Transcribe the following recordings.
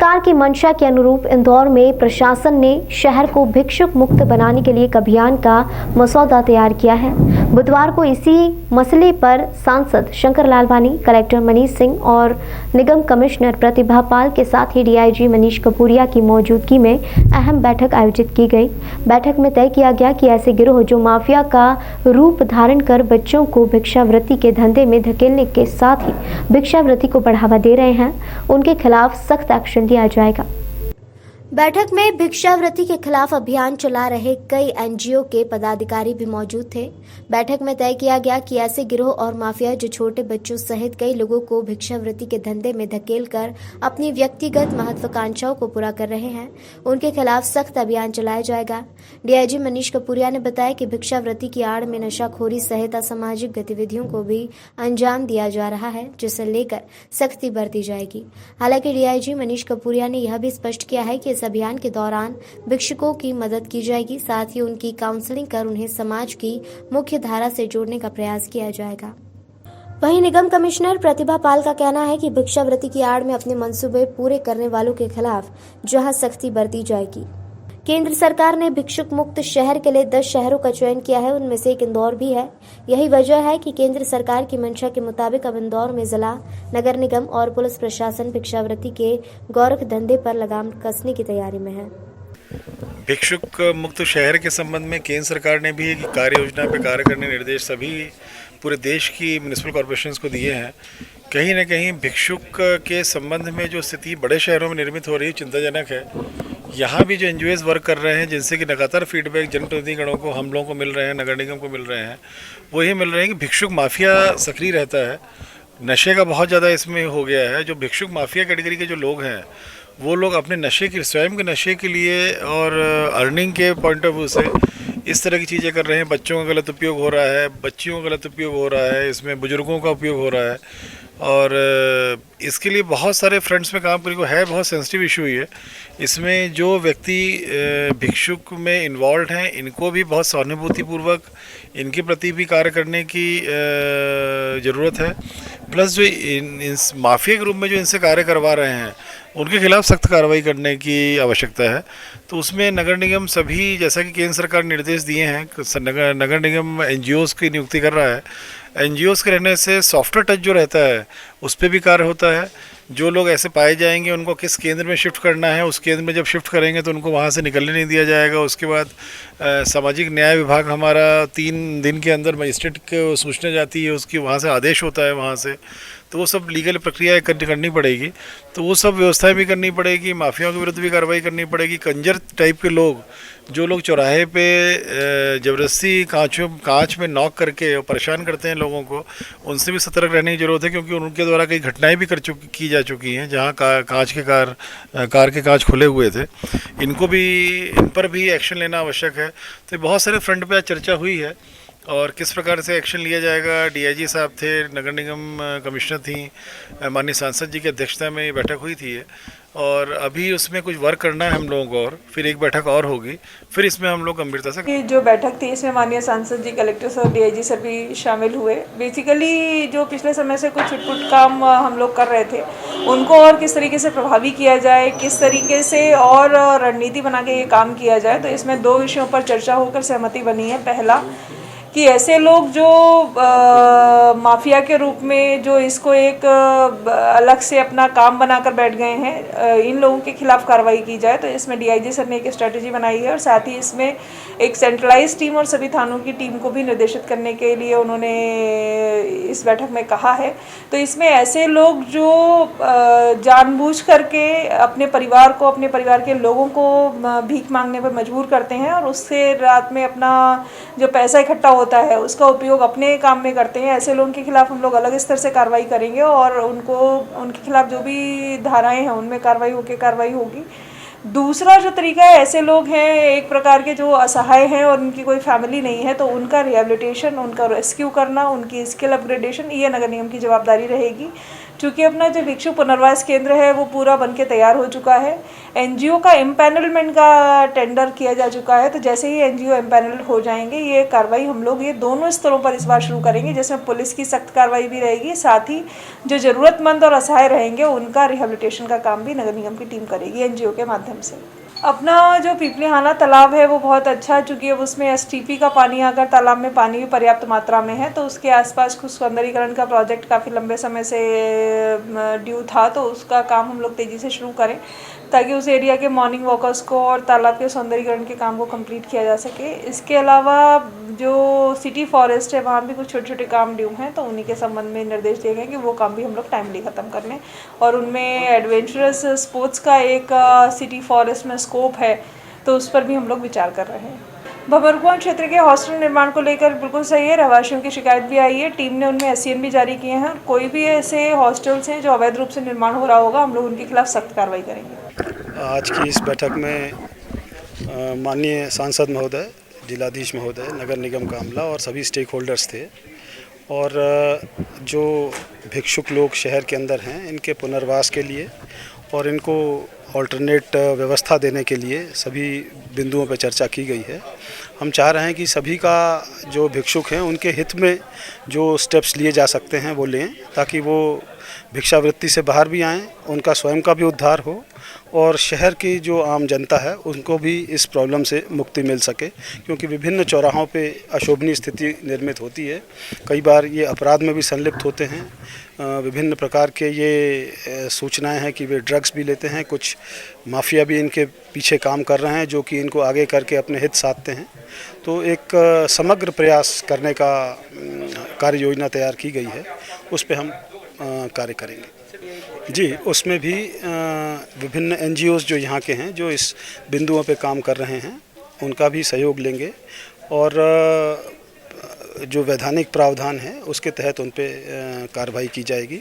सरकार की मंशा के अनुरूप इंदौर में प्रशासन ने शहर को भिक्षुक मुक्त बनाने के लिए एक अभियान का मसौदा तैयार किया है। बुधवार को इसी मसले पर सांसद शंकर लालवानी, कलेक्टर मनीष सिंह और निगम कमिश्नर प्रतिभा पाल के साथ ही डीआईजी मनीष कपूरिया की मौजूदगी में अहम बैठक आयोजित की गई। बैठक में तय किया गया कि ऐसे गिरोह जो माफिया का रूप धारण कर बच्चों को भिक्षावृत्ति के धंधे में धकेलने के साथ ही भिक्षावृत्ति को बढ़ावा दे रहे हैं, उनके खिलाफ सख्त एक्शन लिया जाएगा। बैठक में भिक्षावृत्ति के खिलाफ अभियान चला रहे कई एनजीओ के पदाधिकारी भी मौजूद थे। बैठक में तय किया गया कि ऐसे गिरोह और माफिया जो छोटे बच्चों सहित कई लोगों को भिक्षावृत्ति के धंधे में धकेलकर अपनी व्यक्तिगत महत्वाकांक्षाओं को पूरा कर रहे हैं, उनके खिलाफ सख्त अभियान चलाया जाएगा। डीआईजी मनीष कपूरिया ने बताया कि भिक्षावृत्ति की आड़ में नशाखोरी सहित असामाजिक गतिविधियों को भी अंजाम दिया जा रहा है, जिसे लेकर सख्ती बरती जाएगी। हालांकि डीआईजी मनीष कपूरिया ने यह भी स्पष्ट किया है कि इस अभियान के दौरान भिक्षुकों की मदद की जाएगी, साथ ही उनकी काउंसलिंग कर उन्हें समाज की मुख्य धारा से जोड़ने का प्रयास किया जाएगा। वहीं निगम कमिश्नर प्रतिभा पाल का कहना है कि भिक्षावृत्ति की आड़ में अपने मंसूबे पूरे करने वालों के खिलाफ जहां सख्ती बरती जाएगी। केंद्र सरकार ने भिक्षुक मुक्त शहर के लिए 10 शहरों का चयन किया है, उनमें से एक इंदौर भी है। यही वजह है कि केंद्र सरकार की मंशा के मुताबिक अब इंदौर में जिला, नगर निगम और पुलिस प्रशासन भिक्षावृत्ति के गोरख धंधे पर लगाम कसने की तैयारी में है। भिक्षुक मुक्त शहर के संबंध में केंद्र सरकार ने भी एक कार्य योजना पर कार्य करने निर्देश सभी पूरे देश की म्युनिसिपल कॉर्पोरेशंस को दिए हैं। कहीं ना कहीं भिक्षुक के संबंध में जो स्थिति बड़े शहरों में निर्मित हो रही है चिंताजनक है। यहाँ भी जो एनजीओज वर्क कर रहे हैं, जिनसे कि लगातार फीडबैक जनप्रतिनिधिगणों को, हम लोगों को मिल रहे हैं, नगर निगम को मिल रहे हैं, वो ये मिल रहे हैं कि भिक्षुक माफिया सक्रिय रहता है। नशे का बहुत ज़्यादा इसमें हो गया है। जो भिक्षुक माफिया कैटेगरी के जो लोग हैं, वो लोग अपने नशे के, स्वयं के नशे के लिए और अर्निंग के पॉइंट ऑफ व्यू से इस तरह की चीज़ें कर रहे हैं। बच्चों का गलत उपयोग हो रहा है, बच्चियों का गलत उपयोग हो रहा है, इसमें बुजुर्गों का उपयोग हो रहा है और इसके लिए बहुत सारे फ्रंट्स में काम करने को है। बहुत सेंसिटिव इशू है। इसमें जो व्यक्ति भिक्षुक में इन्वॉल्व हैं, इनको भी बहुत सहानुभूतिपूर्वक इनके प्रति भी कार्य करने की ज़रूरत है। प्लस जो इस माफिया के रूप में जो इनसे कार्य करवा रहे हैं, उनके खिलाफ सख्त कार्रवाई करने की आवश्यकता है। तो उसमें नगर निगम सभी, जैसा कि केंद्र सरकार निर्देश दिए हैं, नगर निगम एनजीओज़ की नियुक्ति कर रहा है। एनजीओज़ के रहने से सॉफ्टवेयर टच जो रहता है उस पर भी कार्य होता है। जो लोग ऐसे पाए जाएंगे उनको किस केंद्र में शिफ्ट करना है, उस केंद्र में जब शिफ्ट करेंगे तो उनको वहाँ से निकलने नहीं दिया जाएगा। उसके बाद सामाजिक न्याय विभाग हमारा 3 दिन के अंदर मजिस्ट्रेट को सूचना जाती है, उसकी वहाँ से आदेश होता है वहाँ से, तो वो सब लीगल प्रक्रिया करनी पड़ेगी। तो वो सब व्यवस्थाएं भी करनी पड़ेगी, माफियाओं के विरुद्ध भी कार्रवाई करनी पड़ेगी। कंजर टाइप के लोग, जो लोग चौराहे पे ज़बरदस्ती कांच में नॉक करके परेशान करते हैं लोगों को, उनसे भी सतर्क रहने की ज़रूरत है, क्योंकि उनके द्वारा कई घटनाएं भी की जा चुकी हैं जहां कार के कांच खुले हुए थे। इन पर भी एक्शन लेना आवश्यक है। तो बहुत सारे फ्रंट पे आज चर्चा हुई है और किस प्रकार से एक्शन लिया जाएगा। डीआईजी साहब थे, नगर निगम कमिश्नर थी, माननीय सांसद जी की अध्यक्षता में ये बैठक हुई थी और अभी उसमें कुछ वर्क करना है हम लोगों को, और फिर एक बैठक और होगी, फिर इसमें हम लोग गंभीरता से। जो बैठक थी इसमें माननीय सांसद जी, कलेक्टर सर, डीआईजी सर भी शामिल हुए। बेसिकली जो पिछले समय से कुछ छुटपुट काम हम लोग कर रहे थे, उनको और किस तरीके से प्रभावी किया जाए, किस तरीके से और रणनीति बना के ये काम किया जाए, तो इसमें 2 विषयों पर चर्चा होकर सहमति बनी है। पहला कि ऐसे लोग जो माफिया के रूप में जो इसको एक अलग से अपना काम बनाकर बैठ गए हैं, इन लोगों के खिलाफ कार्रवाई की जाए। तो इसमें डीआईजी सर ने एक स्ट्रेटजी बनाई है और साथ ही इसमें एक सेंट्रलाइज टीम और सभी थानों की टीम को भी निर्देशित करने के लिए उन्होंने इस बैठक में कहा है। तो इसमें ऐसे लोग जो जानबूझ करके अपने परिवार को, अपने परिवार के लोगों को भीख मांगने पर मजबूर करते हैं और उससे रात में अपना जो पैसा इकट्ठा होता है उसका उपयोग अपने काम में करते हैं, ऐसे लोगों के खिलाफ हम लोग अलग स्तर से कार्रवाई करेंगे और उनके खिलाफ जो भी धाराएं हैं उनमें कार्रवाई होगी। दूसरा जो तरीका है, ऐसे लोग हैं एक प्रकार के जो असहाय हैं और उनकी कोई फैमिली नहीं है, तो उनका रिहेबिलिटेशन, उनका रेस्क्यू करना, उनकी स्किल अपग्रेडेशन, ये नगर निगम की जवाबदारी रहेगी। चूँकि अपना जो भिक्षु पुनर्वास केंद्र है वो पूरा बन के तैयार हो चुका है। एनजीओ का एम्पैनलमेंट का टेंडर किया जा चुका है, तो जैसे ही एनजीओ एम्पैनल हो जाएंगे ये कार्रवाई हम लोग ये दोनों स्तरों पर इस बार शुरू करेंगे, जिसमें पुलिस की सख्त कार्रवाई भी रहेगी, साथ ही जो ज़रूरतमंद और असहाय रहेंगे उनका रिहेबिलिटेशन का काम भी नगर निगम की टीम करेगी एनजीओ के माध्यम से। अपना जो पिपलीहाना तालाब है वो बहुत अच्छा है, चूँकि अब उसमें एसटीपी का पानी आकर तालाब में पानी भी पर्याप्त मात्रा में है, तो उसके आसपास कुछ सौंदर्यीकरण का प्रोजेक्ट काफ़ी लंबे समय से ड्यू था, तो उसका काम हम लोग तेज़ी से शुरू करें ताकि उस एरिया के मॉर्निंग वॉकर्स को और तालाब के सौंदर्यीकरण के काम को कंप्लीट किया जा सके। इसके अलावा जो सिटी फॉरेस्ट है वहाँ भी कुछ छोटे छोटे काम ड्यू हैं, तो उन्हीं के संबंध में निर्देश दिए गए कि वो काम भी हम लोग टाइमली ख़त्म कर लें। और उनमें एडवेंचरस स्पोर्ट्स का एक सिटी फॉरेस्ट में स्कोप है, तो उस पर भी हम लोग विचार कर रहे हैं। भंवरकुआं क्षेत्र के हॉस्टल निर्माण को लेकर बिल्कुल सही है, रहवासियों की शिकायत भी आई है, टीम ने उनमें एससीएन भी जारी किए हैं। कोई भी ऐसे हॉस्टल्स हैं जो अवैध रूप से निर्माण हो रहा होगा, हम लोग उनके खिलाफ सख्त कार्रवाई करेंगे। आज की इस बैठक में माननीय सांसद महोदय, जिलाधीश महोदय, नगर निगम कामला और सभी स्टेक होल्डर्स थे, और जो भिक्षुक लोग शहर के अंदर हैं इनके पुनर्वास के लिए और इनको ऑल्टरनेट व्यवस्था देने के लिए सभी बिंदुओं पर चर्चा की गई है। हम चाह रहे हैं कि सभी का जो भिक्षुक हैं उनके हित में जो स्टेप्स लिए जा सकते हैं वो लें, ताकि वो भिक्षावृत्ति से बाहर भी आएँ, उनका स्वयं का भी उद्धार हो और शहर की जो आम जनता है उनको भी इस प्रॉब्लम से मुक्ति मिल सके, क्योंकि विभिन्न चौराहों पे अशोभनीय स्थिति निर्मित होती है। कई बार ये अपराध में भी संलिप्त होते हैं, विभिन्न प्रकार के ये सूचनाएं हैं कि वे ड्रग्स भी लेते हैं, कुछ माफिया भी इनके पीछे काम कर रहे हैं जो कि इनको आगे करके अपने हित साधते हैं। तो एक समग्र प्रयास करने का कार्य योजना तैयार की गई है, उस पर हम कार्य करेंगे। जी, उसमें भी विभिन्न एनजीओज़ जो यहाँ के हैं जो इस बिंदुओं पे काम कर रहे हैं उनका भी सहयोग लेंगे, और जो वैधानिक प्रावधान है उसके तहत उन पे कार्रवाई की जाएगी।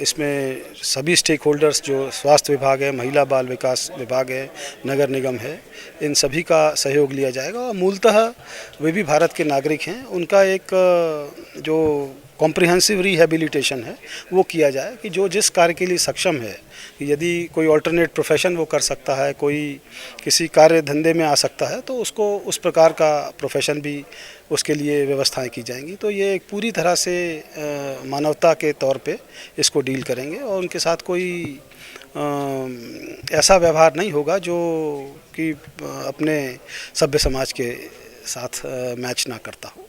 इसमें सभी स्टेक होल्डर्स जो स्वास्थ्य विभाग है, महिला बाल विकास विभाग है, नगर निगम है, इन सभी का सहयोग लिया जाएगा। और मूलतः वे भी भारत के नागरिक हैं, उनका एक जो कॉम्प्रिहेंसिव रिहेबिलिटेशन है वो किया जाए कि जो जिस कार्य के लिए सक्षम है, यदि कोई अल्टरनेट प्रोफेशन वो कर सकता है, कोई किसी कार्य धंधे में आ सकता है, तो उसको उस प्रकार का प्रोफेशन भी उसके लिए व्यवस्थाएं की जाएंगी। तो ये एक पूरी तरह से मानवता के तौर पे इसको डील करेंगे और उनके साथ कोई ऐसा व्यवहार नहीं होगा जो कि अपने सभ्य समाज के साथ मैच ना करता हो।